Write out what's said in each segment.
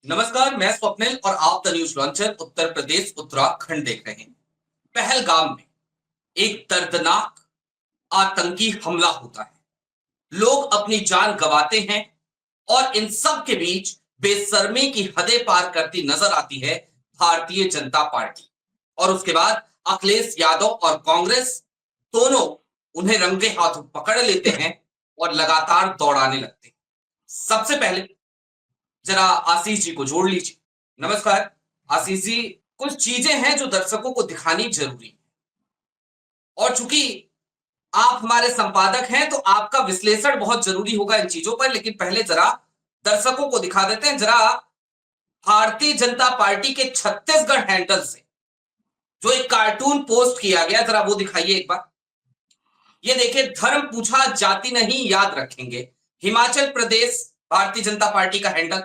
नमस्कार, मैं स्वप्निल और आप the news launcher Uttar Pradesh Uttarakhand देख रहे हैं। पहलगाम में एक दर्दनाक आतंकी हमला होता है। लोग अपनी जान गंवाते हैं और इन सब के बीच बेशर्मी की हदें पार करती नजर आती है भारतीय जनता पार्टी। और उसके बाद अखिलेश यादव और कांग्रेस दोनों उन्हें रंगे हाथों पकड़ लेते हैं और लगातार दौड़ाने लगते हैं। सबसे पहले जरा आशीष जी को जोड़ लीजिए। नमस्कार आशीष जी। कुछ चीजें हैं जो दर्शकों को दिखानी जरूरी है, और चूंकि आप हमारे संपादक हैं तो आपका विश्लेषण बहुत जरूरी होगा इन चीजों पर। लेकिन पहले जरा दर्शकों को दिखा देते हैं। जरा भारतीय जनता पार्टी के छत्तीसगढ़ हैंडल से जो एक कार्टून पोस्ट किया गया, जरा वो दिखाइए एक बार। ये देखिए, धर्म पूछा जाति नहीं याद रखेंगे। हिमाचल प्रदेश भारतीय जनता पार्टी का हैंडल।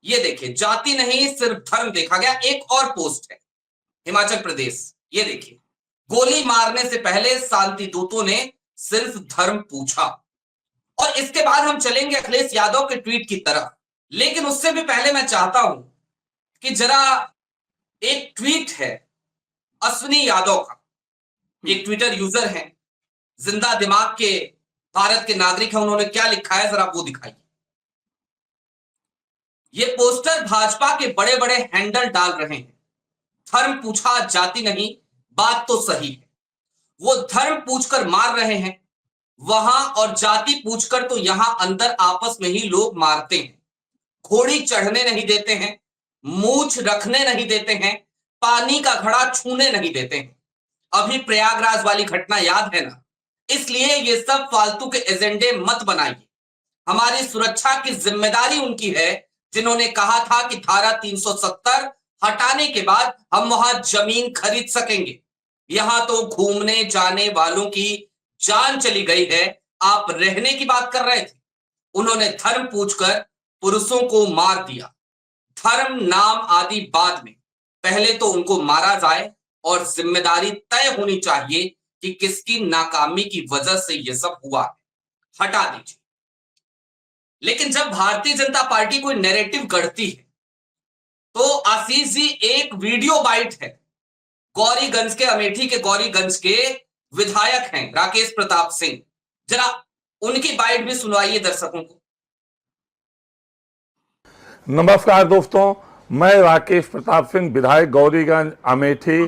ये देखिए, जाति नहीं सिर्फ धर्म देखा गया। एक और पोस्ट है हिमाचल प्रदेश, ये देखिए, गोली मारने से पहले शांति दूतों ने सिर्फ धर्म पूछा। और इसके बाद हम चलेंगे अखिलेश यादव के ट्वीट की तरफ। लेकिन उससे भी पहले मैं चाहता हूं कि जरा एक ट्वीट है अश्विनी यादव का, एक ट्विटर यूजर है, जिंदा दिमाग के भारत के नागरिक हैं। उन्होंने क्या लिखा है जरा वो दिखाइए। ये पोस्टर भाजपा के बड़े बड़े हैंडल डाल रहे हैं। धर्म पूछा जाति नहीं, बात तो सही है। वो धर्म पूछकर मार रहे हैं वहां, और जाति पूछकर तो यहां अंदर आपस में ही लोग मारते हैं। घोड़ी चढ़ने नहीं देते हैं, मूछ रखने नहीं देते हैं, पानी का घड़ा छूने नहीं देते हैं। अभी प्रयागराज वाली घटना याद है ना? इसलिए ये सब फालतू के एजेंडे मत बनाइए। हमारी सुरक्षा की जिम्मेदारी उनकी है जिन्होंने कहा था कि धारा 370 हटाने के बाद हम वहां जमीन खरीद सकेंगे। यहां तो घूमने जाने वालों की जान चली गई है, आप रहने की बात कर रहे थे। उन्होंने धर्म पूछकर पुरुषों को मार दिया। धर्म नाम आदि बाद में, पहले तो उनको मारा जाए और जिम्मेदारी तय होनी चाहिए कि किसकी नाकामी की वजह से यह सब हुआ है। हटा दीजिए। लेकिन जब भारतीय जनता पार्टी कोई नैरेटिव गढ़ती है तो आशीष जी, एक वीडियो बाइट है गौरीगंज के, अमेठी के गौरीगंज के विधायक हैं राकेश प्रताप सिंह। जरा उनकी बाइट भी सुनवाइए दर्शकों को। नमस्कार दोस्तों, मैं राकेश प्रताप सिंह, विधायक गौरीगंज अमेठी।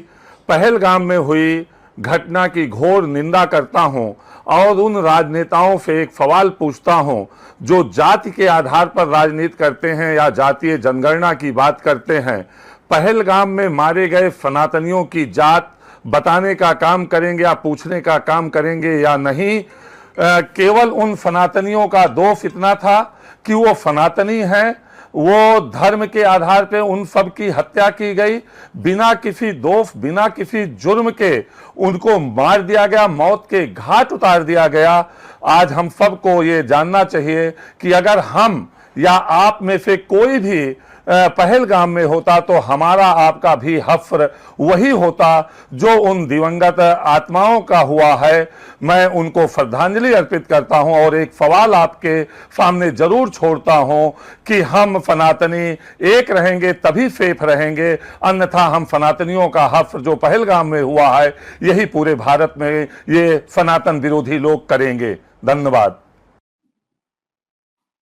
पहलगाम में हुई घटना की घोर निंदा करता हूं और उन राजनेताओं से एक सवाल पूछता हूं जो जाति के आधार पर राजनीति करते हैं या जातीय जनगणना की बात करते हैं। पहलगाम में मारे गए सनातनियों की जात बताने का काम करेंगे या पूछने का काम करेंगे या नहीं? केवल उन सनातनियों का दोष इतना था कि वो सनातनी हैं, वो धर्म के आधार पे उन सब की हत्या की गई, बिना किसी दोष बिना किसी जुर्म के उनको मार दिया गया, मौत के घाट उतार दिया गया। आज हम सबको ये जानना चाहिए कि अगर हम या आप में से कोई भी पहलगाम में होता तो हमारा आपका भी हश्र वही होता जो उन दिवंगत आत्माओं का हुआ है। मैं उनको श्रद्धांजलि अर्पित करता हूं और एक सवाल आपके सामने जरूर छोड़ता हूं कि हम सनातनी एक रहेंगे तभी सेफ रहेंगे, अन्यथा हम सनातनियों का हश्र जो पहलगाम में हुआ है यही पूरे भारत में ये सनातन विरोधी लोग करेंगे। धन्यवाद।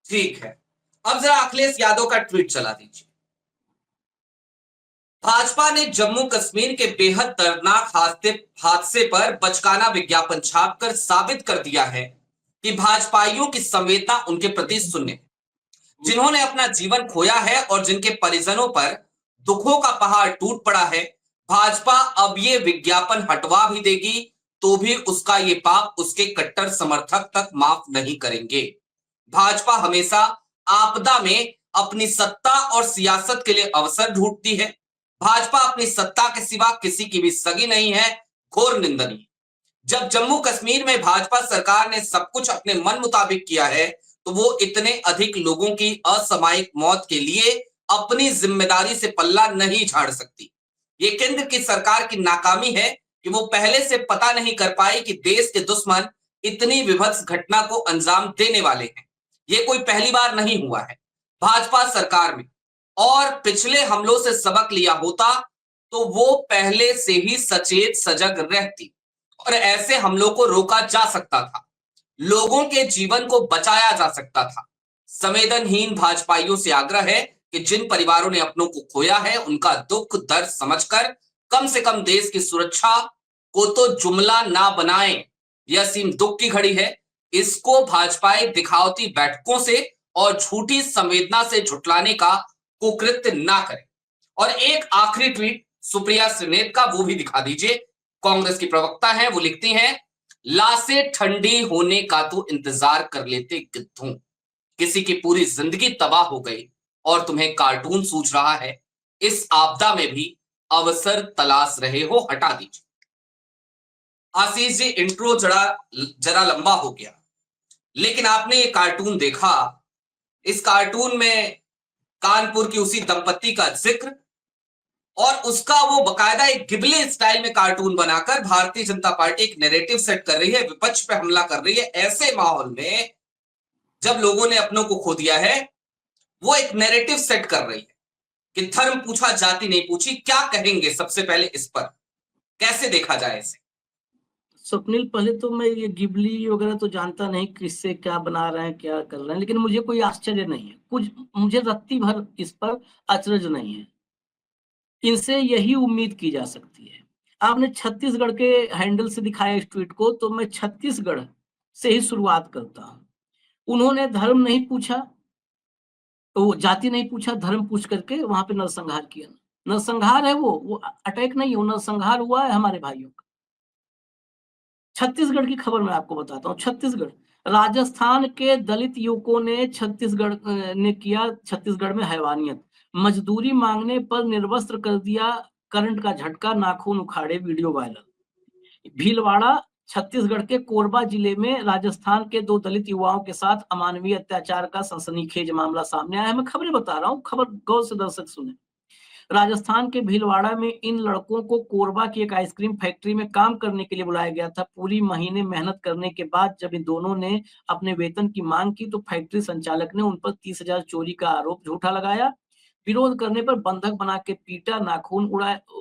ठीक है, अब जरा अखिलेश यादव का ट्वीट चला दीजिए। भाजपा ने जम्मू कश्मीर के बेहद दर्दनाक हादसे पर बचकाना विज्ञापन छापकर साबित कर दिया है कि भाजपाइयों की संवेदना उनके प्रति शून्य है। जिन्होंने अपना जीवन खोया है और जिनके परिजनों पर दुखों का पहाड़ टूट पड़ा है, भाजपा अब ये विज्ञापन हटवा भी देगी तो भी उसका ये पाप उसके कट्टर समर्थक तक माफ नहीं करेंगे। भाजपा हमेशा आपदा में अपनी सत्ता और सियासत के लिए अवसर ढूंढती है। भाजपा अपनी सत्ता के सिवा किसी की भी सगी नहीं है, घोर निंदनीय। जब जम्मू कश्मीर में भाजपा सरकार ने सब कुछ अपने मन मुताबिक किया है तो वो इतने अधिक लोगों की असामयिक मौत के लिए अपनी जिम्मेदारी से पल्ला नहीं झाड़ सकती। ये केंद्र की सरकार की नाकामी है कि वो पहले से पता नहीं कर पाई कि देश के दुश्मन इतनी विभत्स घटना को अंजाम देने वाले हैं। ये कोई पहली बार नहीं हुआ है भाजपा सरकार में, और पिछले हमलों से सबक लिया होता तो वो पहले से ही सचेत सजग रहती और ऐसे हमलों को रोका जा सकता था, लोगों के जीवन को बचाया जा सकता था। संवेदनहीन भाजपाइयों से आग्रह है कि जिन परिवारों ने अपनों को खोया है उनका दुख दर्द समझकर कम से कम देश की सुरक्षा को तो जुमला ना बनाएं। यह सीम दुख की घड़ी है, इसको भाजपाई दिखावती बैठकों से और झूठी संवेदना से झुठलाने का कुकृत्य ना करें। और एक आखिरी ट्वीट सुप्रिया श्रीनेत का, वो भी दिखा दीजिए। कांग्रेस की प्रवक्ता है, वो लिखती हैं, लाशें ठंडी होने का तो इंतजार कर लेते गिद्धों, किसी की पूरी जिंदगी तबाह हो गई और तुम्हें कार्टून सूझ रहा है, इस आपदा में भी अवसर तलाश रहे हो, हटा दीजिए। आशीष जी, इंट्रो जरा लंबा हो गया, लेकिन आपने ये कार्टून देखा, इस कार्टून में कानपुर की उसी दंपत्ति का जिक्र और उसका वो बकायदा एक गिबली स्टाइल में कार्टून बनाकर भारतीय जनता पार्टी एक नैरेटिव सेट कर रही है, विपक्ष पे हमला कर रही है। ऐसे माहौल में जब लोगों ने अपनों को खो दिया है, वो एक नैरेटिव सेट कर रही है कि धर्म पूछा जाति नहीं पूछी। क्या कहेंगे सबसे पहले इस पर, कैसे देखा जाए इसे? स्वप्निल, पहले तो मैं ये गिबली वगैरह तो जानता नहीं किससे क्या बना रहे हैं, क्या कर रहे हैं, लेकिन मुझे कोई आश्चर्य नहीं है, कुछ मुझे रत्ती भर इस पर अचरज नहीं है। इनसे यही उम्मीद की जा सकती है। आपने छत्तीसगढ़ के हैंडल से दिखाया इस ट्वीट को, तो मैं छत्तीसगढ़ से ही शुरुआत करता हूं। उन्होंने धर्म नहीं पूछा, तो जाति नहीं पूछा, धर्म पूछ करके वहां पे नरसंहार किया। नरसंहार है वो अटैक नहीं है, वो नरसंहार हुआ है हमारे भाइयों का। छत्तीसगढ़ की खबर मैं आपको बताता हूँ। छत्तीसगढ़, राजस्थान के दलित युवकों ने छत्तीसगढ़ में हैवानियत, मजदूरी मांगने पर निर्वस्त्र कर दिया, करंट का झटका, नाखून उखाड़े, वीडियो वायरल। भीलवाड़ा, छत्तीसगढ़ के कोरबा जिले में राजस्थान के 2 दलित युवाओं के साथ अमानवीय अत्याचार का सनसनीखेज मामला सामने आया है। मैं खबरें बता रहा हूँ, खबर गौर से दर्शक सुने। राजस्थान के भीलवाड़ा में इन लड़कों को कोरबा की एक आइसक्रीम फैक्ट्री में काम करने के लिए बुलाया गया था। पूरी महीने मेहनत करने के बाद जब इन दोनों ने अपने वेतन की मांग की तो फैक्ट्री संचालक ने उन पर 30,000 चोरी का आरोप झूठा लगाया। विरोध करने पर बंधक बना के पीटा, नाखून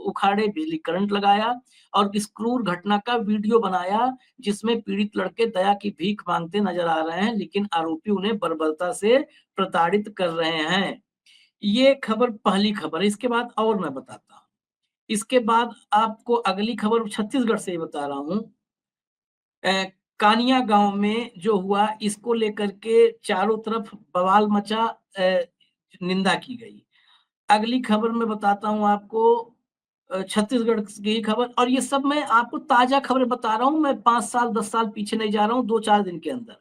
उखाड़े, बिजली करंट लगाया और इस क्रूर घटना का वीडियो बनाया, जिसमें पीड़ित लड़के दया की भीख मांगते नजर आ रहे हैं, लेकिन आरोपी उन्हें बर्बरता से प्रताड़ित कर रहे हैं। ये खबर पहली खबर है। इसके बाद और मैं बताता हूँ। इसके बाद आपको अगली खबर छत्तीसगढ़ से ही बता रहा हूँ। कानिया गांव में जो हुआ, इसको लेकर के चारों तरफ बवाल मचा, निंदा की गई। अगली खबर मैं बताता हूँ आपको, छत्तीसगढ़ की खबर, और ये सब मैं आपको ताजा खबरें बता रहा हूँ। मैं 5 साल 10 साल पीछे नहीं जा रहा हूँ, 2-4 दिन के अंदर।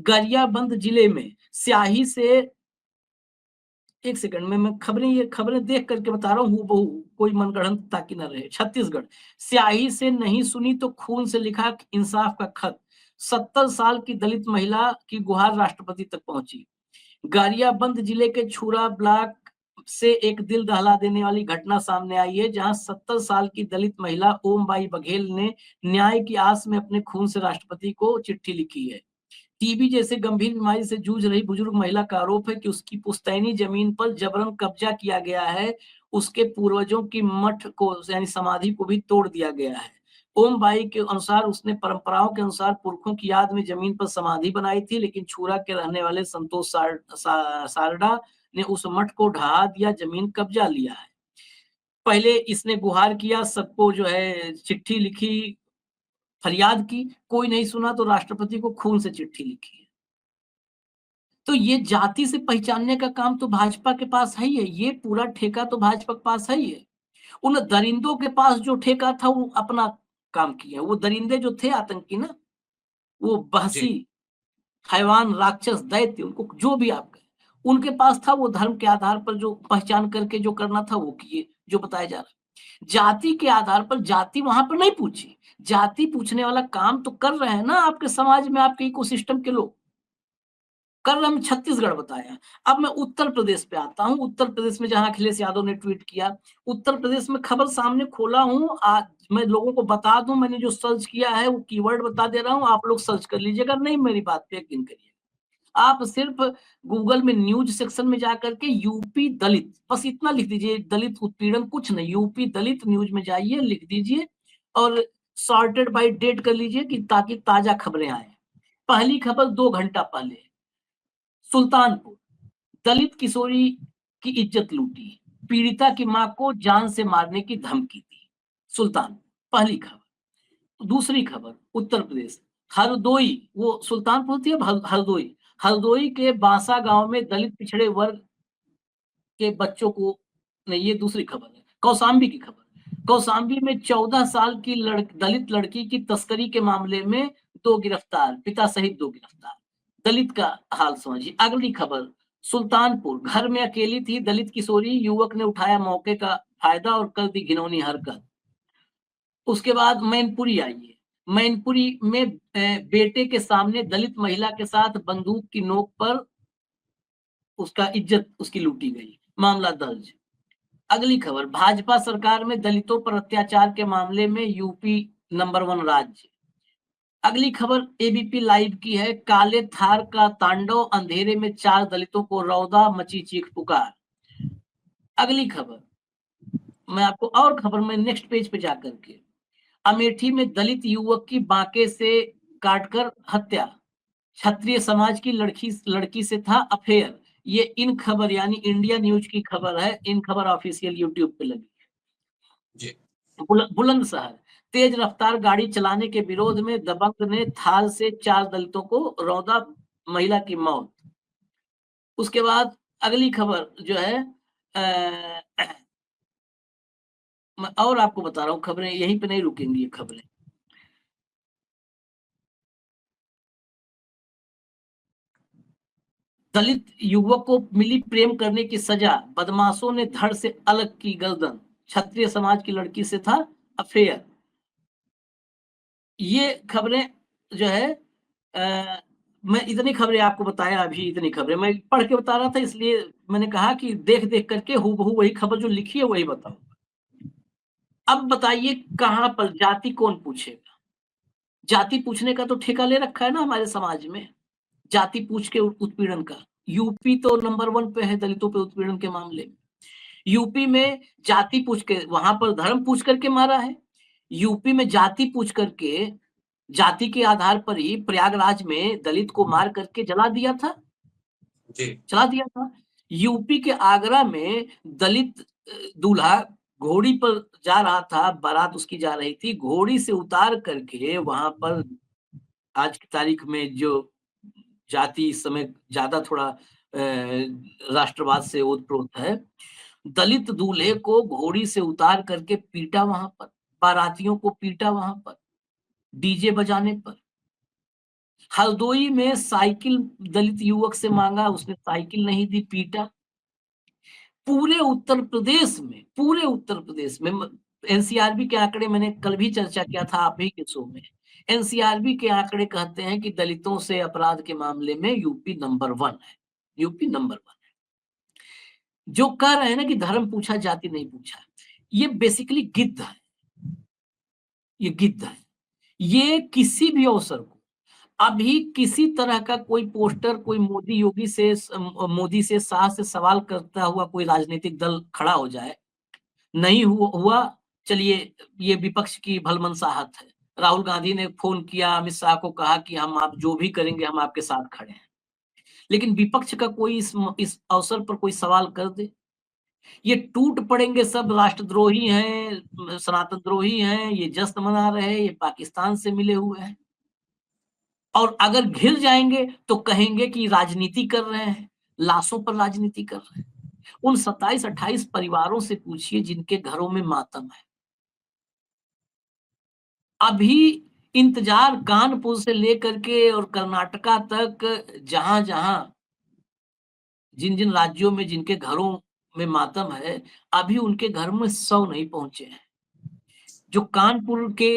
गरियाबंद जिले में स्याही से, एक सेकंड में मैं ये खबरें देख करके बता रहा हूँ हूबहू, कोई मनगढ़ंत ताकि न रहे। छत्तीसगढ़, स्याही से नहीं सुनी तो खून से लिखा इंसाफ का खत, 70 साल की दलित महिला की गुहार राष्ट्रपति तक पहुंची। गरियाबंद जिले के छुरा ब्लॉक से एक दिल दहला देने वाली घटना सामने आई है, जहां 70 साल की दलित महिला ओमबाई बघेल ने न्याय की आस में अपने खून से राष्ट्रपति को चिट्ठी लिखी है। टीबी जैसे गंभीर बीमारी से जूझ रही बुजुर्ग महिला का आरोप है कि उसकी पुश्तैनी जमीन पर जबरन कब्जा किया गया है। उसके पूर्वजों की मठ को यानी समाधि को भी तोड़ दिया गया है। ओम बाई के अनुसार उसने परंपराओं के अनुसार पुरखों की याद में जमीन पर समाधि बनाई थी, लेकिन छुरा के रहने वाले संतोष सारडा ने उस मठ को ढहा दिया, जमीन कब्जा लिया है। पहले इसने गुहार किया, सबको जो है चिट्ठी लिखी, फरियाद की, कोई नहीं सुना तो राष्ट्रपति को खून से चिट्ठी लिखी है। तो ये जाति से पहचानने का काम तो भाजपा के पास है ही है, ये पूरा ठेका तो भाजपा के पास है ही है। उन दरिंदों के पास जो ठेका था वो अपना काम किया। वो दरिंदे जो थे आतंकी ना, वो बहसी हैवान, राक्षस, दैत्य, उनको जो भी आप कहें, उनके पास था। वो धर्म के आधार पर जो पहचान करके जो करना था वो किए, जो बताया जा रहा है। जाति के आधार पर जाति वहां पर नहीं पूछी, जाति पूछने वाला काम तो कर रहे हैं ना आपके समाज में, आपके इकोसिस्टम के लोग कर रहे हैं। छत्तीसगढ़ बताया। अब मैं उत्तर प्रदेश पे आता हूं। उत्तर प्रदेश में जहां अखिलेश यादव ने ट्वीट किया, उत्तर प्रदेश में खबर सामने खोला हूं। आज मैं लोगों को बता दूं, मैंने जो सर्च किया है वो कीवर्ड बता दे रहा हूं, आप लोग सर्च कर लीजिएगा, नहीं मेरी बात पे यकीन करिए। आप सिर्फ गूगल में न्यूज सेक्शन में जाकर के यूपी दलित, बस इतना लिख दीजिए, दलित उत्पीड़न, कुछ नहीं, यूपी दलित न्यूज में जाइए, लिख दीजिए और सॉर्टेड बाय डेट कर लीजिए कि ताकि ताजा खबरें आए। पहली खबर 2 घंटा पहले, सुल्तानपुर, दलित किशोरी की इज्जत लूटी, पीड़िता की मां को जान से मारने की धमकी दी। सुल्तानपुर, पहली खबर। दूसरी खबर, उत्तर प्रदेश, हरदोई, वो सुल्तानपुर थी, अब हरदोई, हरदोई के बांसा गांव में दलित पिछड़े वर्ग के बच्चों को, नहीं ये दूसरी खबर है, कौशाम्बी की खबर। कौशाम्बी में 14 साल की दलित लड़की की तस्करी के मामले में 2 गिरफ्तार, पिता सहित 2 गिरफ्तार। दलित का हाल समझिए। अगली खबर, सुल्तानपुर, घर में अकेली थी दलित किशोरी, युवक ने उठाया मौके का फायदा और कर दी घिनौनी हरकत। उसके बाद मैनपुरी आइए, मैनपुरी में बेटे के सामने दलित महिला के साथ बंदूक की नोक पर उसका इज्जत उसकी लूटी गई, मामला दर्ज। अगली खबर, भाजपा सरकार में दलितों पर अत्याचार के मामले में यूपी नंबर 1 राज्य। अगली खबर एबीपी लाइव की है, काले थार का तांडव, अंधेरे में 4 दलितों को रौदा, मची चीख पुकार। अगली खबर, मैं आपको और खबर में नेक्स्ट पेज पे जाकर के, अमेठी में दलित युवक की बांके से काटकर हत्या, क्षत्रिय समाज की लड़की से था अफेयर। ये इन खबर यानी इंडिया न्यूज की खबर है, इन खबर ऑफिशियल यूट्यूब पे लगी जी। बुलंदशहर, तेज रफ्तार गाड़ी चलाने के विरोध में दबंग ने थार से 4 दलितों को रौंदा, महिला की मौत। उसके बाद अगली खबर जो है, मैं और आपको बता रहा हूँ, खबरें यहीं पे नहीं रुकेंगी ये खबरें। दलित युवक को मिली प्रेम करने की सजा, बदमाशों ने धड़ से अलग की गर्दन, क्षत्रिय समाज की लड़की से था अफेयर। ये खबरें जो है, मैं इतनी खबरें आपको बताया, अभी इतनी खबरें मैं पढ़ के बता रहा था, इसलिए मैंने कहा कि देख देख करके हूबहू वही खबर जो लिखी है वही बताऊं। अब बताइए कहां पर जाति कौन पूछेगा? जाति पूछने का तो ठेका ले रखा है ना हमारे समाज में, जाति पूछ के उत्पीड़न का। यूपी तो नंबर 1 पे है दलितों पे उत्पीड़न के मामले में। यूपी में जाति पूछ के, वहां पर धर्म पूछ करके मारा है। यूपी में जाति पूछ करके, जाति के आधार पर ही प्रयागराज में दलित को मार करके जला दिया था, जी। चला दिया था। यूपी के आगरा में दलित दूल्हा घोड़ी पर जा रहा था, बारात उसकी जा रही थी, घोड़ी से उतार करके वहां पर, आज की तारीख में जो जाति इस समय ज्यादा थोड़ा राष्ट्रवाद से ओतप्रोत है, दलित दूल्हे को घोड़ी से उतार करके पीटा वहां पर, बारातियों को पीटा वहां पर डीजे बजाने पर। हरदोई में साइकिल दलित युवक से मांगा, उसने साइकिल नहीं दी, पीटा। पूरे उत्तर प्रदेश में, पूरे उत्तर प्रदेश में, एनसीआरबी के आंकड़े मैंने कल भी चर्चा किया था आप ही के शो में, एनसीआरबी के आंकड़े कहते हैं कि दलितों से अपराध के मामले में यूपी नंबर 1 है, यूपी नंबर 1 है। जो कह रहे हैं ना कि धर्म पूछा जाति नहीं पूछा, ये बेसिकली गिद्ध है, ये गिद्ध है। ये किसी भी अवसर को, अभी किसी तरह का कोई पोस्टर, कोई मोदी योगी से, मोदी से, शाह से सवाल करता हुआ कोई राजनीतिक दल खड़ा हो जाए, नहीं हुआ, चलिए ये विपक्ष की भलमनसाहत है। राहुल गांधी ने फोन किया, अमित शाह को कहा कि हम आप जो भी करेंगे हम आपके साथ खड़े हैं, लेकिन विपक्ष का कोई इस अवसर पर कोई सवाल कर दे, ये टूट पड़ेंगे, सब राष्ट्रद्रोही हैं, सनातन द्रोही हैं, ये जश्न मना रहे हैं, ये पाकिस्तान से मिले हुए हैं। और अगर घिर जाएंगे तो कहेंगे कि राजनीति कर रहे हैं, लाशों पर राजनीति कर रहे हैं। उन 27-28 परिवारों से पूछिए जिनके घरों में मातम है। अभी इंतजार कानपुर से लेकर के और कर्नाटका तक, जहां-जहां, जिन-जिन राज्यों में जिनके घरों में मातम है, अभी उनके घर में शव नहीं पहुंचे हैं। जो कानपुर के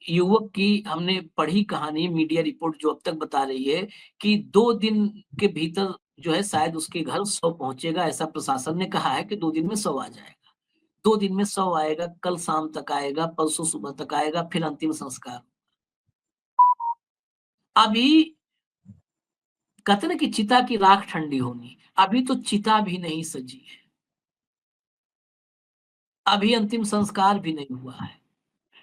युवक की हमने पढ़ी कहानी, मीडिया रिपोर्ट जो अब तक बता रही है कि 2 दिन के भीतर जो है शायद उसके घर शव पहुंचेगा, ऐसा प्रशासन ने कहा है कि 2 दिन में शव आ जाएगा। 2 दिन में शव आएगा, कल शाम तक आएगा, परसों सुबह तक आएगा, फिर अंतिम संस्कार। अभी कहते ना कि चिता की राख ठंडी होनी, अभी तो चिता भी नहीं सजी है, अभी अंतिम संस्कार भी नहीं हुआ है।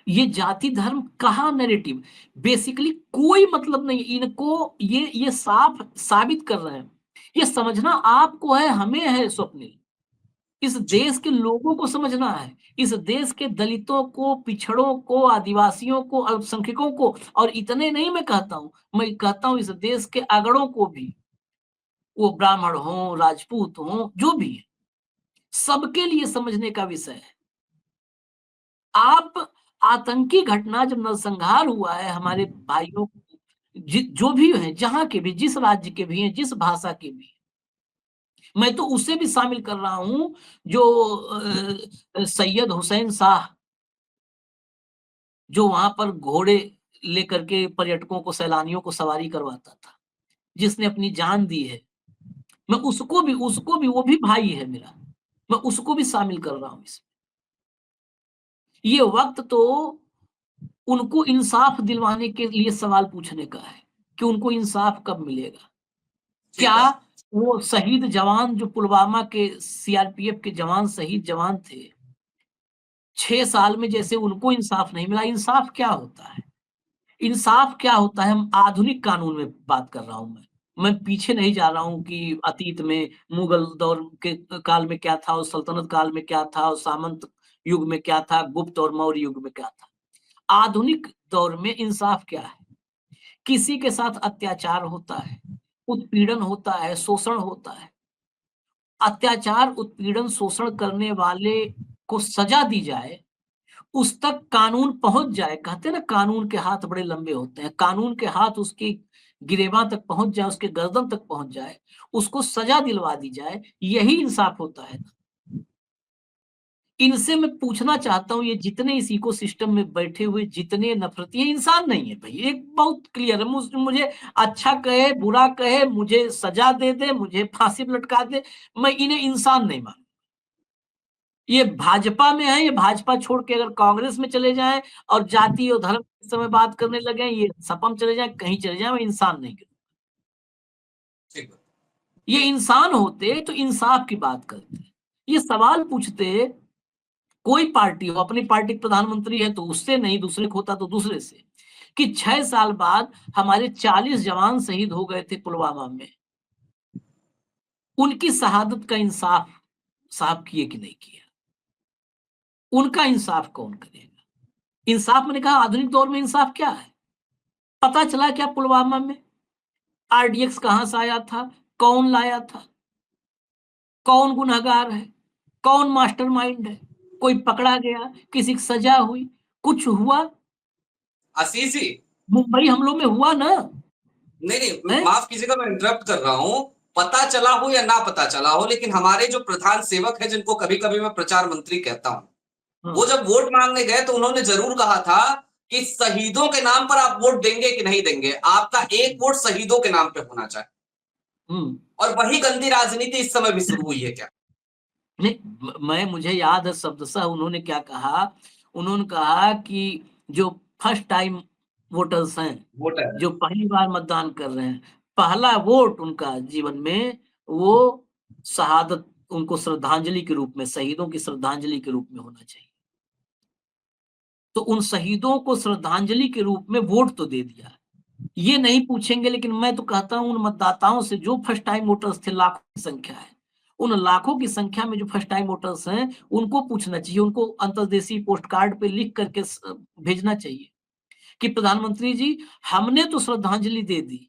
ये जाति धर्म कहाँ नैरेटिव, बेसिकली कोई मतलब नहीं। इनको ये साफ साबित कर रहे हैं। ये समझना आपको है, हमें है स्वप्निल। इस देश के लोगों को समझना है, इस देश के दलितों को, पिछड़ों को, आदिवासियों को, अल्पसंख्यकों को, और इतने नहीं मैं कहता हूं, मैं कहता हूं इस देश के अगड़ों को भी, वो ब्राह्मण हो, राजपूत हो, जो भी है, सबके लिए समझने का विषय है। आप आतंकी घटना जब नरसंहार हुआ है हमारे भाइयों, जो भी हैं, जहां के भी, जिस राज्य के भी हैं, जिस भाषा के भी, मैं तो उसे भी शामिल कर रहा हूं जो सैयद हुसैन शाह, जो वहां पर घोड़े लेकर के पर्यटकों को, सैलानियों को सवारी करवाता था, जिसने अपनी जान दी है। मैं उसको भी वो भी भाई है मेरा, मैं उसको भी शामिल कर रहा हूं इसमें। ये वक्त तो उनको इंसाफ दिलवाने के लिए सवाल पूछने का है कि उनको इंसाफ कब मिलेगा। ठीक क्या है। वो शहीद जवान जो पुलवामा के सीआरपीएफ के जवान, शहीद जवान थे, 6 साल में जैसे उनको इंसाफ नहीं मिला, इंसाफ क्या होता है? इंसाफ क्या होता है? हम आधुनिक कानून में बात कर रहा हूं मैं पीछे नहीं जा रहा हूं कि अतीत में मुगल दौर के काल में क्या था, और सल्तनत काल में क्या था, और सामंत युग में क्या था, गुप्त और मौर्य युग में क्या था। आधुनिक दौर में इंसाफ क्या है? किसी के साथ अत्याचार होता है, उत्पीड़न होता है, शोषण होता है, अत्याचार, उत्पीड़न, शोषण करने वाले को सजा दी जाए, उस तक कानून पहुंच जाए। कहते हैं ना, कानून के हाथ बड़े लंबे होते हैं, कानून के हाथ उसकी गिरेबां तक पहुंच जाए, उसके गर्दन तक पहुंच जाए, उसको सजा दिलवा दी जाए, यही इंसाफ होता है ना। इनसे मैं पूछना चाहता हूँ, ये जितने इस इकोसिस्टम में बैठे हुए जितने नफरती हैं, इंसान नहीं है भाई, एक बहुत क्लियर है। मुझे अच्छा कहे, बुरा कहे, मुझे सजा दे दे, मुझे फांसी पर लटका दे, मैं इन्हें इंसान नहीं मानूं। ये भाजपा में है, ये भाजपा छोड़ के अगर कांग्रेस में चले जाएं और जाति और धर्म के समय बात करने लगे, ये सपा में चले जाएं, कहीं चले जाएं, मैं इंसान नहीं कहूं। ठीक है। ये इंसान होते तो इंसाफ की बात करते, ये सवाल पूछते। कोई पार्टी हो, अपनी पार्टी के प्रधानमंत्री है तो उससे नहीं, दूसरे को होता तो दूसरे से, कि 6 साल बाद हमारे 40 जवान शहीद हो गए थे पुलवामा में, उनकी शहादत का इंसाफ साहब किए कि नहीं किया? उनका इंसाफ कौन करेगा? इंसाफ, मैंने कहा आधुनिक दौर में इंसाफ क्या है? पता चला क्या पुलवामा में आरडीएक्स कहां से आया था, कौन लाया था, कौन गुनहगार है, कौन मास्टरमाइंड है? कोई पकड़ा गया, किसी की सजा हुई, कुछ हुआ? आशीष जी, मुंबई हमलों में हुआ ना? नहीं नहीं, है? माफ कीजिएगा, मैं इंटरप्ट कर रहा हूं। पता चला हो या ना पता चला हो, लेकिन हमारे जो प्रधान सेवक है, जिनको कभी कभी मैं प्रचार मंत्री कहता हूं, वो हाँ। जब वोट मांगने गए तो उन्होंने जरूर कहा था कि शहीदों के नाम पर आप वोट देंगे कि नहीं देंगे, आपका एक वोट शहीदों के नाम पे होना चाहिए। हम्म। और वही गंदी राजनीति इस समय भी शुरू हुई है क्या? नहीं, मुझे याद है शब्दशः उन्होंने क्या कहा। उन्होंने कहा कि जो फर्स्ट टाइम वोटर्स हैं, वोट है। जो पहली बार मतदान कर रहे हैं, पहला वोट उनका जीवन में, वो शहादत, उनको श्रद्धांजलि के रूप में, शहीदों की श्रद्धांजलि के रूप में होना चाहिए। तो उन शहीदों को श्रद्धांजलि के रूप में वोट तो दे दिया, ये नहीं पूछेंगे। लेकिन मैं तो कहता हूं उन मतदाताओं से जो फर्स्ट टाइम वोटर्स थे, लाखों की संख्या है, उन लाखों की संख्या में जो फर्स्ट टाइम वोटर्स हैं, उनको पूछना चाहिए, उनको अंतर्देशीय पोस्ट कार्ड पे लिख करके भेजना चाहिए कि प्रधानमंत्री जी, हमने तो श्रद्धांजलि दे दी,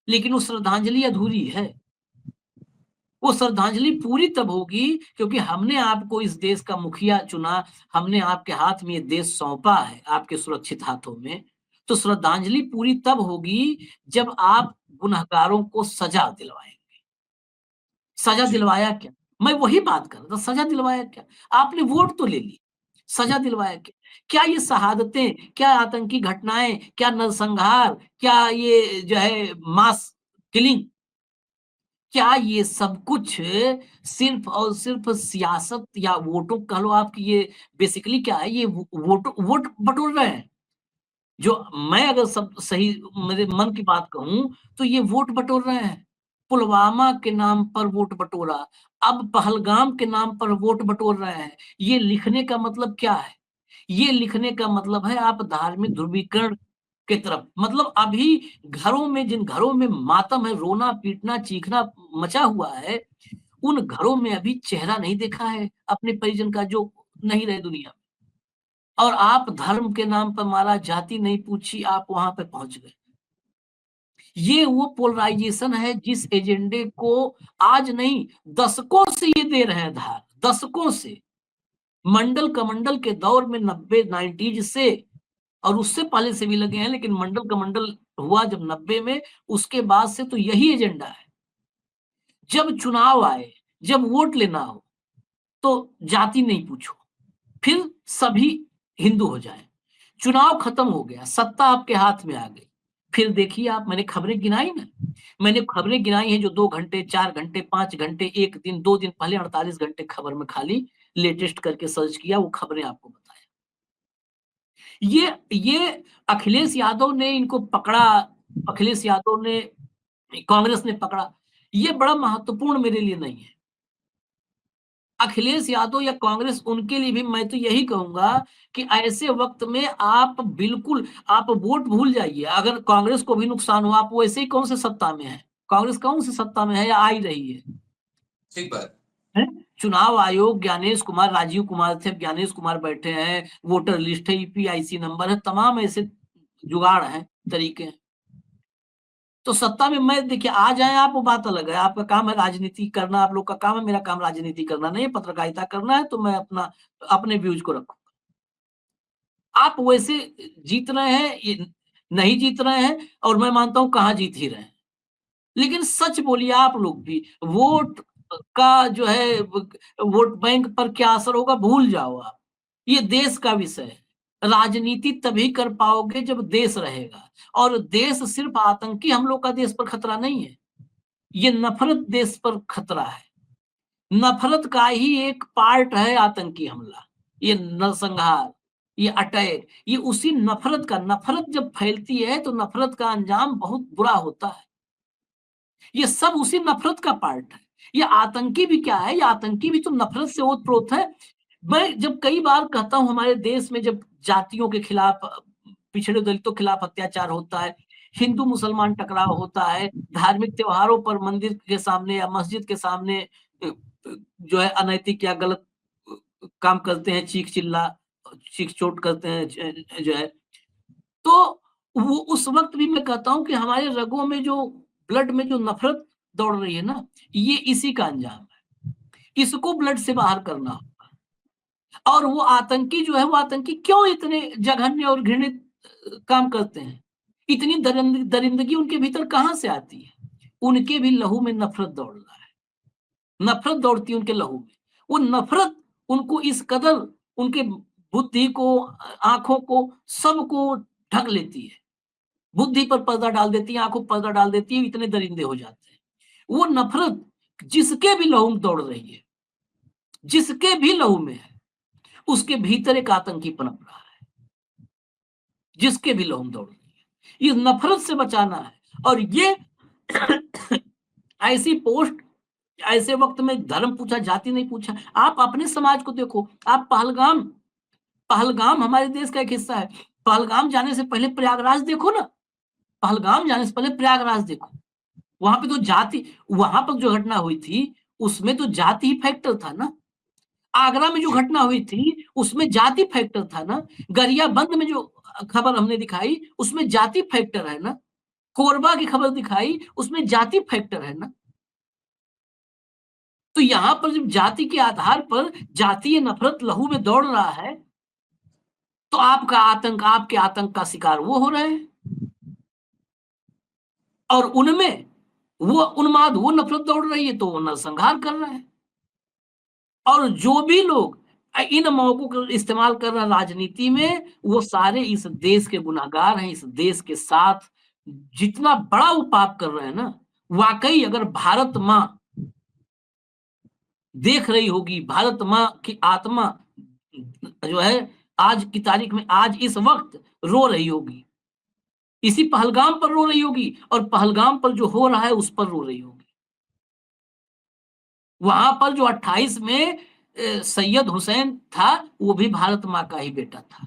लेकिन वो श्रद्धांजलि अधूरी है। वो श्रद्धांजलि पूरी तब होगी क्योंकि हमने आपको इस देश का मुखिया चुना, हमने आपके हाथ में ये देश सौंपा है, आपके सुरक्षित हाथों में। तो श्रद्धांजलि पूरी तब होगी जब आप गुनहगारों को सजा दिलवाएंगे। सजा जी। दिलवाया क्या? मैं वही बात कर रहा था, सजा दिलवाया क्या? आपने वोट तो ले ली, सजा दिलवाया क्या? क्या ये शहादतें, क्या आतंकी घटनाएं, क्या नरसंहार, क्या ये जो है मास किलिंग, क्या ये सब कुछ सिर्फ और सिर्फ सियासत या वोटों कह लो आप, कि ये बेसिकली क्या है? ये वोट बटोर रहे हैं। जो मैं अगर सब सही मेरे मन की बात कहूं तो ये वोट बटोर रहे हैं। पुलवामा के नाम पर वोट बटोरा, अब पहलगाम के नाम पर वोट बटोर रहे हैं। ये लिखने का मतलब क्या है? ये लिखने का मतलब है आप धार्मिक ध्रुवीकरण की तरफ, मतलब अभी घरों में, जिन घरों में मातम है, रोना पीटना चीखना मचा हुआ है, उन घरों में अभी चेहरा नहीं देखा है अपने परिजन का जो नहीं रहे दुनिया में। और आप धर्म के नाम पर मारा, जाति नहीं पूछी, आप वहां पे पहुंच गए। ये वो पोलराइजेशन है जिस एजेंडे को आज नहीं दशकों से ये दे रहे हैं धार, दशकों से। मंडल कमंडल के दौर में 90 90s से, और उससे पहले से भी लगे हैं, लेकिन मंडल कमंडल हुआ जब 90 में, उसके बाद से तो यही एजेंडा है। जब चुनाव आए, जब वोट लेना हो, तो जाति नहीं पूछो, फिर सभी हिंदू हो जाए। चुनाव खत्म हो गया, सत्ता आपके हाथ में आ गई, फिर देखिए आप, मैंने खबरें गिनाई ना, मैंने खबरें गिनाई हैं जो 2 घंटे 4 घंटे 5 घंटे, 1 दिन 2 दिन पहले 48 घंटे खबर में खाली लेटेस्ट करके सर्च किया, वो खबरें आपको बताया। ये अखिलेश यादव ने इनको पकड़ा, अखिलेश यादव ने, कांग्रेस ने पकड़ा, ये बड़ा महत्वपूर्ण मेरे लिए नहीं है। अखिलेश यादव या कांग्रेस, उनके लिए भी मैं तो यही कहूंगा कि ऐसे वक्त में आप बिल्कुल आप वोट भूल जाइए। अगर कांग्रेस को भी नुकसान हुआ, आप वैसे ही कौन से सत्ता में है, कांग्रेस कौन से सत्ता में है या आ ही रही है? ठीक बात। हैं? चुनाव आयोग, ज्ञानेश कुमार, राजीव कुमार थे, ज्ञानेश कुमार बैठे हैं, वोटर लिस्ट है, ईपीआईसी नंबर है, तमाम ऐसे जुगाड़ हैं, तरीके हैं। तो सत्ता में मैं, देखिए आ जाए आप, वो बात अलग है, आपका काम है राजनीति करना, आप लोग का काम है, मेरा काम राजनीति करना नहीं है, पत्रकारिता करना है, तो मैं अपने व्यूज को रखूं। आप वैसे जीत रहे हैं, ये नहीं जीत रहे हैं, और मैं मानता हूं कहां जीत ही रहे हैं। लेकिन सच बोलिए आप लोग भी, वोट का जो है, वोट बैंक पर क्या असर होगा भूल जाओ आप। ये देश का विषय है। राजनीति तभी कर पाओगे जब देश रहेगा, और देश सिर्फ आतंकी हमलों का देश पर खतरा नहीं है, ये नफरत देश पर खतरा है। नफरत का ही एक पार्ट है आतंकी हमला, ये नरसंहार, ये अटैक, ये उसी नफरत का, नफरत जब फैलती है तो नफरत का अंजाम बहुत बुरा होता है। ये सब उसी नफरत का पार्ट है। ये आतंकी भी क्या है, ये आतंकी भी तो नफरत से ओतप्रोत है। मैं जब कई बार कहता हूं, हमारे देश में जब जातियों के खिलाफ, पिछड़े दलितों के खिलाफ अत्याचार होता है, हिंदू मुसलमान टकराव होता है, धार्मिक त्योहारों पर मंदिर के सामने या मस्जिद के सामने जो है अनैतिक या गलत काम करते हैं, चीख चोट करते हैं, जो है, तो वो उस वक्त भी मैं कहता हूं कि हमारे रगों में जो, ब्लड में जो नफरत दौड़ रही है ना, ये इसी का अंजाम है। इसको ब्लड से बाहर करना होगा। और वो आतंकी जो है, वो आतंकी क्यों इतने जघन्य और घृणित काम करते हैं? इतनी दरिंदगी उनके भीतर कहां से आती है? उनके भी लहू में नफरत दौड़ रहा है, नफरत दौड़ती है उनके लहू में। वो नफरत उनको इस कदर, उनके बुद्धि को, आंखों को, सबको ढक लेती है, बुद्धि पर पर्दा डाल देती है, आंखों पर पर्दा डाल देती है, इतने दरिंदे हो जाते हैं। वो नफरत जिसके भी लहू में दौड़ रही है, जिसके भी लहू में है, उसके भीतर एक आतंकी पनप रहा है, जिसके भी लहू में दौड़ रही है। इस नफरत से बचाना है। और ये ऐसी पोस्ट, ऐसे वक्त में धर्म पूछा, जाति नहीं पूछा। आप अपने समाज को देखो, आप पहलगाम, पहलगाम हमारे देश का एक हिस्सा है। पहलगाम जाने से पहले प्रयागराज देखो ना, पहलगाम जाने से पहले प्रयागराज देखो। वहां पे तो जाति, वहां पर जो घटना हुई थी उसमें तो जाति ही फैक्टर था ना। आगरा में जो जी। घटना हुई थी उसमें जाति फैक्टर था ना। गरियाबंद में जो खबर हमने दिखाई उसमें जाति फैक्टर है ना। कोरबा की खबर दिखाई उसमें जाति फैक्टर है ना। तो यहां पर जब जाति के आधार पर जातीय नफरत लहू में दौड़ रहा है, तो आपका आतंक, आपके आतंक का शिकार वो हो रहे हैं, और उनमें वो उन्माद, वो नफरत दौड़ रही है, तो वो नरसंहार कर रहे हैं। और जो भी लोग इन मौकों का इस्तेमाल कर रहे हैं राजनीति में, वो सारे इस देश के गुनाहगार हैं। इस देश के साथ जितना बड़ा वो पाप कर रहे हैं ना, वाकई अगर भारत माँ देख रही होगी, भारत माँ की आत्मा जो है आज की तारीख में, आज इस वक्त रो रही होगी, इसी पहलगाम पर रो रही होगी और पहलगाम पर जो हो रहा है उस पर रो रही होगी। वहां पर जो 28 में सैयद हुसैन था वो भी भारत माँ का ही बेटा था।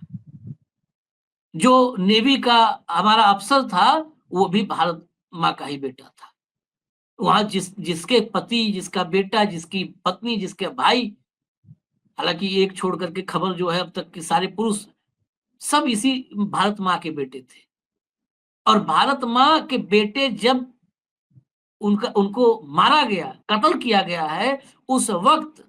जो नेवी का हमारा अफसर था वो भी भारत माँ का ही बेटा था। वहां जिसके पति, जिसका बेटा, जिसकी पत्नी, जिसके भाई, हालांकि एक छोड़ करके खबर जो है अब तक के सारे पुरुष सब इसी भारत माँ के बेटे थे। और भारत माँ के बेटे जब उनको मारा गया, कत्ल किया गया है, उस वक्त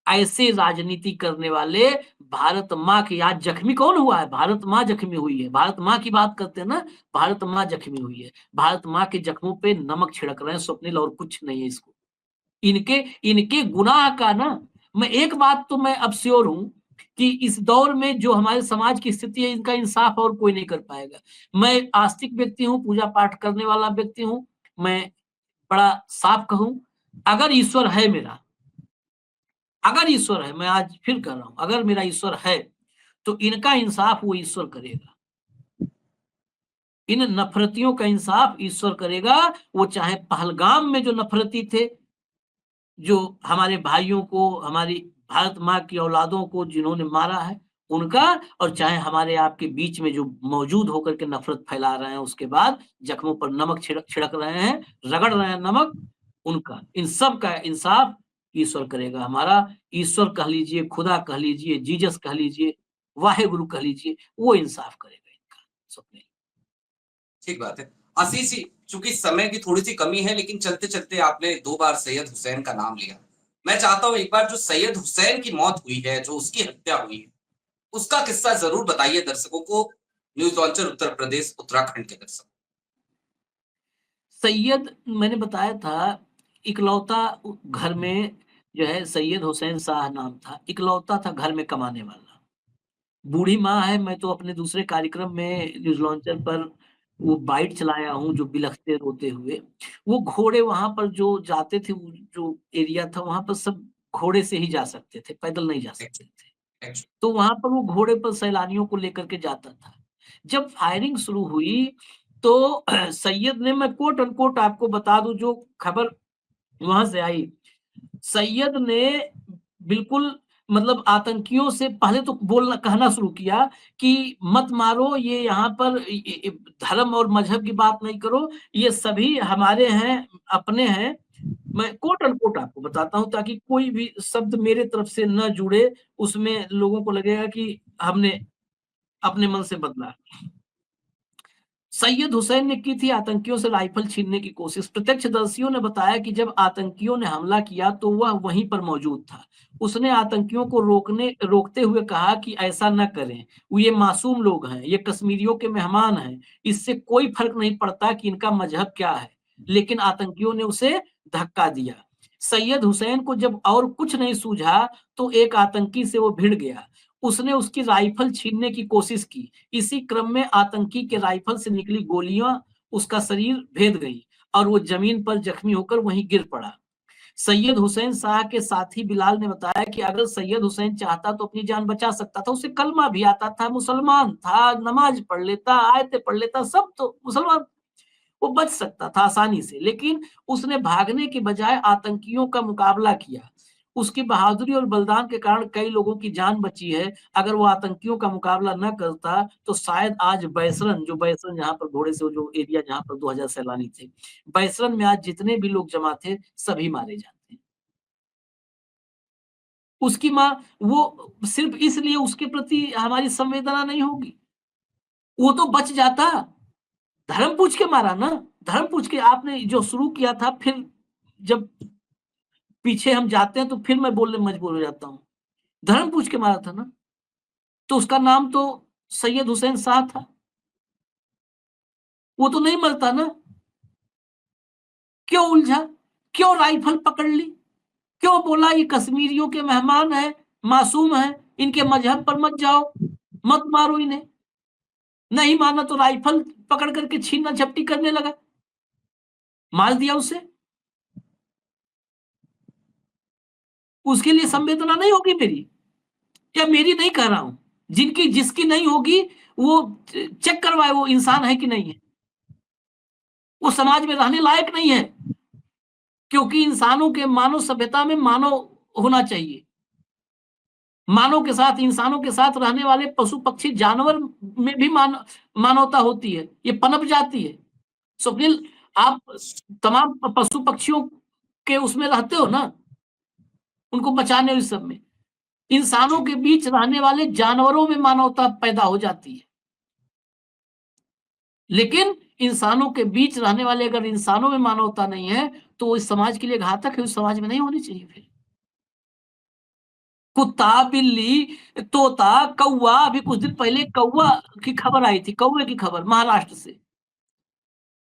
ऐसे राजनीति करने वाले भारत माँ की, आज जख्मी कौन हुआ है? भारत माँ जख्मी हुई है। भारत माँ की बात करते हैं ना, भारत माँ जख्मी हुई है। भारत माँ के जख्मों पे नमक छिड़क रहे हैं स्वप्निल, और कुछ नहीं है इसको। इनके इनके गुनाह का ना, मैं एक बात तो मैं अब श्योर हूं कि इस दौर में जो हमारे समाज की स्थिति है, इनका इंसाफ और कोई नहीं कर पाएगा। मैं आस्तिक व्यक्ति हूं, पूजा पाठ करने वाला व्यक्ति हूं, मैं बड़ा साफ कहूं, अगर ईश्वर है मेरा, अगर ईश्वर है, मैं आज फिर कह रहा हूं, अगर मेरा ईश्वर है तो इनका इंसाफ वो ईश्वर करेगा। इन नफरतियों का इंसाफ ईश्वर करेगा। वो चाहे पहलगाम में जो नफरती थे, जो हमारे भाइयों को, हमारी भारत माँ की औलादों को जिन्होंने मारा है उनका, और चाहे हमारे आपके बीच में जो मौजूद होकर के नफरत फैला रहे हैं, उसके बाद जख्मों पर नमक छिड़क रहे हैं, रगड़ रहे हैं नमक, उनका, इन सब का इंसाफ ईश्वर करेगा। हमारा ईश्वर कह लीजिए, खुदा कह लीजिए, जीसस कह लीजिए, वाहेगुरु कह लीजिए, वो इंसाफ करेगा इनका। स्वप्निल, ठीक बात है आशीष जी। चूंकि समय की थोड़ी सी कमी है, लेकिन चलते चलते आपने 2 बार सैयद हुसैन का नाम लिया। मैं चाहता हूं एक बार जो सैयद हुसैन की मौत हुई है, जो उसकी हत्या हुई है, उसका किस्सा जरूर बताइए दर्शकों को, न्यूज लॉन्चर उत्तर प्रदेश उत्तराखंड के दर्शक। सैयद मैंने बताया था, इकलौता घर में जो है सैयद हुसैन शाह नाम था, इकलौता था घर में कमाने वाला। बूढ़ी माँ है, मैं तो अपने दूसरे कार्यक्रम में न्यूज़ लॉन्चर पर वो बाइट चलाया हूँ, जो बिलखते रोते हुए। वो घोड़े वहाँ पर जो जाते थे, वो जो एरिया था वहाँ पर सब घोड़े से ही जा सकते थे, पैदल नहीं जा सकते थे। तो वहाँ पर वो घोड़े पर सैलानियों को लेकर के जाता था। जब फायरिंग शुरू हुई तो सैयद ने, मैं कोट अनकोट आपको बता दूँ जो खबर वहाँ से आई, सैयद ने बिल्कुल मतलब आतंकियों से पहले तो बोलना कहना शुरू किया कि मत मारो, ये यहाँ पर धर्म और मजहब की बात नहीं करो, ये सभी हमारे हैं, अपने हैं। मैं कोट अनकोट आपको बताता हूँ ताकि कोई भी शब्द मेरे तरफ से न जुड़े, उसमें लोगों को लगेगा कि हमने अपने मन से बदला। सैयद हुसैन ने की थी आतंकियों से राइफल छीनने की कोशिश। प्रत्यक्षदर्शियों ने बताया कि जब आतंकियों ने हमला किया तो वह वहीं पर मौजूद था। उसने आतंकियों को रोकते हुए कहा कि ऐसा न करें, वो ये मासूम लोग हैं, ये कश्मीरियों के मेहमान हैं, इससे कोई फर्क नहीं पड़ता कि इनका मजहब क्या है। लेकिन आतंकियों ने उसे धक्का दिया। सैयद हुसैन को जब और कुछ नहीं सूझा तो एक आतंकी से वो भिड़ गया। उसने उसकी राइफल छीनने की कोशिश की। इसी क्रम में आतंकी के राइफल से निकली गोलियां उसका शरीर भेद गई और वो जमीन पर जख्मी होकर वहीं गिर पड़ा। सैयद हुसैन शाह के साथी बिलाल ने बताया कि अगर सैयद हुसैन चाहता तो अपनी जान बचा सकता था, उसे कलमा भी आता था, मुसलमान था, नमाज पढ़ लेता, आयतें पढ़ लेता, सब तो मुसलमान, वो बच सकता था आसानी से। लेकिन उसने भागने के बजाय आतंकियों का मुकाबला किया। उसकी बहादुरी और बलिदान के कारण कई लोगों की जान बची है। अगर वो आतंकियों का मुकाबला न करता तो शायद आज बैसरन, जो बैसरन जहाँ पर घोड़े से जो एरिया जहाँ पर 2000 सैलानी थे, बैसरन में आज जितने भी लोग जमा थे सभी मारे जाते। उसकी माँ, वो सिर्फ इसलिए उसके प्रति हमारी संवेदना नहीं होगी, वो तो बच जाता। धर्म पूछ के मारा ना, धर्म पूछ के आपने जो शुरू किया था, फिर जब पीछे हम जाते हैं तो फिर मैं बोलने में मजबूर हो जाता हूँ। धर्म पूछ के मारा था ना, तो उसका नाम तो सैयद हुसैन शाह था। वो तो नहीं मरता ना। क्यों उलझा? क्यों राइफल पकड़ ली? क्यों बोला ये कश्मीरियों के मेहमान हैं, मासूम हैं, इनके मजहब पर मत जाओ, मत मारो इन्हें? नहीं माना तो राइफल पकड़ करके छीना झपटी करने लगा, मार दिया उसे। उसके लिए संवेदना नहीं होगी मेरी? या मेरी नहीं कह रहा हूं, जिनकी जिसकी नहीं होगी वो चेक करवाए वो इंसान है कि नहीं है, वो समाज में रहने लायक नहीं है, क्योंकि इंसानों के मानव सभ्यता में मानव होना चाहिए। मानव के साथ, इंसानों के साथ रहने वाले पशु पक्षी जानवर में भी मानवता होती है, ये पनप जाती है। स्वप्निल, आप तमाम पशु पक्षियों के उसमें रहते हो ना, उनको बचाने और इस सब में, इंसानों के बीच रहने वाले जानवरों में मानवता पैदा हो जाती है, लेकिन इंसानों के बीच रहने वाले अगर इंसानों में मानवता नहीं है तो वो इस समाज के लिए घातक है, उस समाज में नहीं होनी चाहिए। फिर कुत्ता, बिल्ली, तोता, कौवा, अभी कुछ दिन पहले कौवा की खबर आई थी, कौवे की खबर महाराष्ट्र से।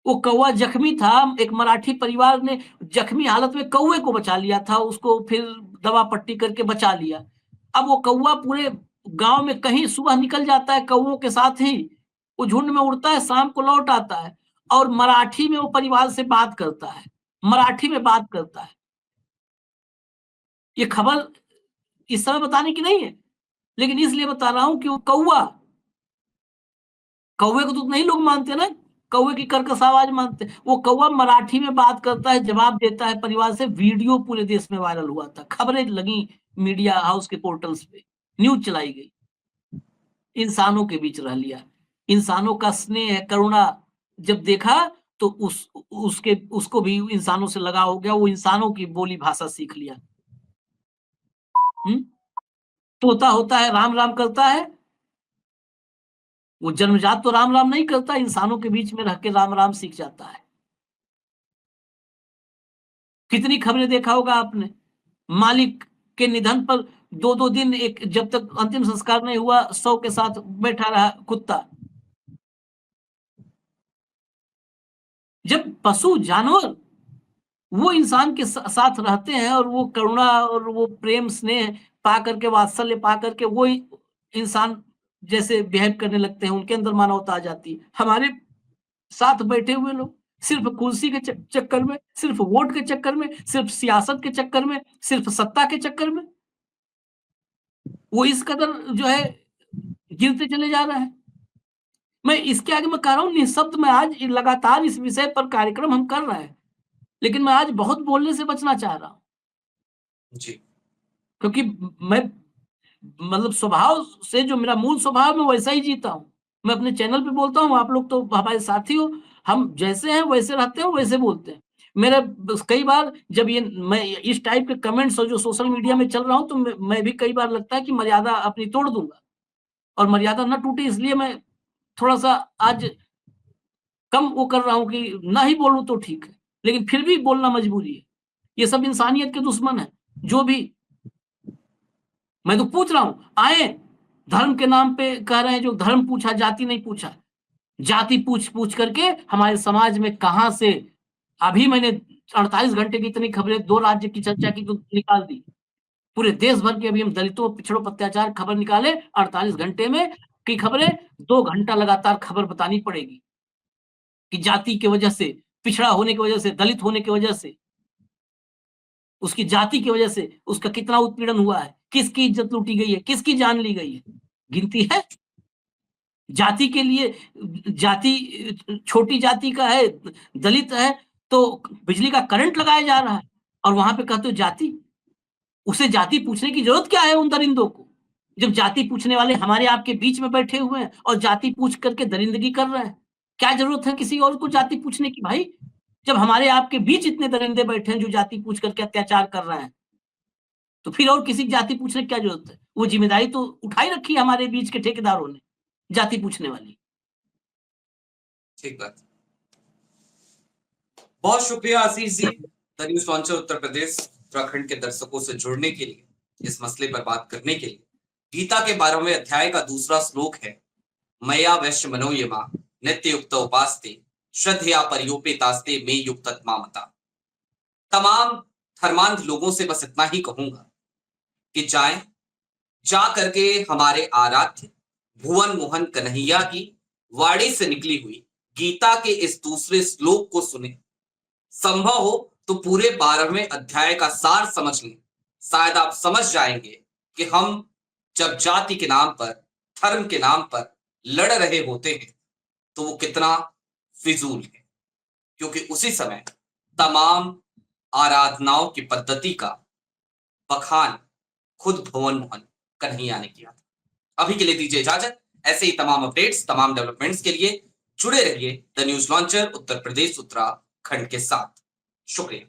वो कौवा जख्मी था, एक मराठी परिवार ने जख्मी हालत में कौवे को बचा लिया था, उसको फिर दवा पट्टी करके बचा लिया। अब वो कौवा पूरे गांव में कहीं सुबह निकल जाता है कौवों के साथ ही, वो झुंड में उड़ता है, शाम को लौट आता है और मराठी में वो परिवार से बात करता है, मराठी में बात करता है। ये खबर इस समय बताने की नहीं है, लेकिन इसलिए बता रहा हूं कि वो कौवे को तो नहीं लोग मानते ना, कौवे की कर्कश आवाज मानते। वो कौवा मराठी में बात करता है, जवाब देता है परिवार से। वीडियो पूरे देश में वायरल हुआ था, खबरें लगी मीडिया हाउस के पोर्टल्स पे, न्यूज चलाई गई। इंसानों के बीच रह लिया, इंसानों का स्नेह करुणा जब देखा तो उसको भी इंसानों से लगाव हो गया, वो इंसानों की बोली भाषा सीख लिया। तोता होता है, राम राम करता है, वो जन्मजात तो राम राम नहीं करता, इंसानों के बीच में रह के राम राम सीख जाता है। कितनी खबरें देखा होगा आपने, मालिक के निधन पर 2-2 दिन, एक जब तक अंतिम संस्कार नहीं हुआ, शव के साथ बैठा रहा कुत्ता। जब पशु जानवर वो इंसान के साथ रहते हैं और वो करुणा और वो प्रेम स्नेह पा करके, वात्सल्य पा करके वो इंसान जैसे बिहेव करने लगते हैं, उनके अंदर मानवता आ जाती है। हमारे साथ बैठे हुए लोग सिर्फ कुर्सी के चक्कर में, सिर्फ वोट के चक्कर में, सिर्फ सियासत के चक्कर में, सिर्फ सत्ता के चक्कर में वो इस कदर जो है गिरते चले जा रहे हैं। मैं इसके आगे मैं कह रहा हूँ निःशब्द, मैं आज लगातार इस विषय पर कार्यक्रम हम कर रहे हैं, लेकिन मैं आज बहुत बोलने से बचना चाह रहा हूँ, जी। क्योंकि मैं मतलब स्वभाव से, जो मेरा मूल स्वभाव मैं वैसा ही जीता हूँ। मैं अपने चैनल पे बोलता हूँ, आप लोग तो हमारे साथी हो, हम जैसे हैं वैसे रहते हैं, वैसे बोलते हैं। मेरा कई बार जब ये मैं इस टाइप के कमेंट्स और जो सोशल मीडिया में चल रहा हूँ, तो मैं भी कई बार लगता है कि मर्यादा अपनी तोड़ दूंगा, और मर्यादा ना टूटे इसलिए मैं थोड़ा-सा आज कम वो कर रहा हूँ कि ना ही बोलूँ तो ठीक है, लेकिन फिर भी बोलना मजबूरी है। ये सब इंसानियत के दुश्मन हैं, जो भी। मैं तो पूछ रहा हूँ, आए धर्म के नाम पे कह रहे हैं, जो धर्म पूछा, जाति नहीं पूछा। जाति पूछ करके हमारे समाज में कहाँ से, अभी मैंने 48 घंटे की इतनी खबरें 2 राज्य की चर्चा की तो निकाल दी। पूरे देश भर की अभी हम दलितों, पिछड़ों पर अत्याचार खबर निकाले 48 घंटे में की खबरें, 2 घंटा लगातार खबर बतानी पड़ेगी कि जाति की वजह से, पिछड़ा होने की वजह से, दलित होने की वजह से, उसकी जाति की वजह से उसका कितना उत्पीड़न हुआ है, किसकी इज्जत लूटी गई है, किसकी जान ली गई है, गिनती है? जाति के लिए, जाति छोटी जाति का है, दलित है, तो बिजली का करंट लगाया जा रहा है, और वहां पे कहते हो जाति। उसे जाति पूछने की जरूरत क्या है उन दरिंदों को, जब जाति पूछने वाले हमारे आपके बीच में बैठे हुए हैं और जाति पूछ करके दरिंदगी कर रहे हैं। क्या जरूरत है किसी और को जाति पूछने की भाई, जब हमारे आपके बीच इतने दरिंदे बैठे हैं जो जाति पूछ करके अत्याचार कर रहे हैं, तो फिर और किसी की जाति पूछने की क्या जरूरत है? वो जिम्मेदारी तो उठाई रखी है हमारे बीच के ठेकेदारों ने, जाति पूछने वाली। ठीक बात। बहुत शुक्रिया Ashish ji, the news launcher Uttar Pradesh Uttarakhand के दर्शकों से जुड़ने के लिए, इस मसले पर बात करने के लिए। गीता के 12वें अध्याय का दूसरा श्लोक है, मया वैश्य मनोयमा नित्य युक्त उपास्ते श्रद्धया परियोपेतास्ते मे युक्त मामता। तमाम धर्मांध लोगों से बस इतना ही कहूंगा कि जाएं, जा करके हमारे आराध्य भुवन मोहन कन्हैया की वाणी से निकली हुई गीता के इस दूसरे श्लोक को सुने। संभव हो तो पूरे 12वें अध्याय का सार समझ लें। शायद आप समझ जाएंगे कि हम जब जाति के नाम पर, धर्म के नाम पर लड़ रहे होते हैं तो वो कितना फिजूल है, क्योंकि उसी समय तमाम आराधनाओं की पद्धति का बखान खुद भुवन मोहन कन्हैया ने किया था। अभी के लिए दीजिए इजाजत। ऐसे ही तमाम अपडेट्स, तमाम डेवलपमेंट्स के लिए जुड़े रहिए the news launcher Uttar Pradesh Uttarakhand के साथ। शुक्रिया।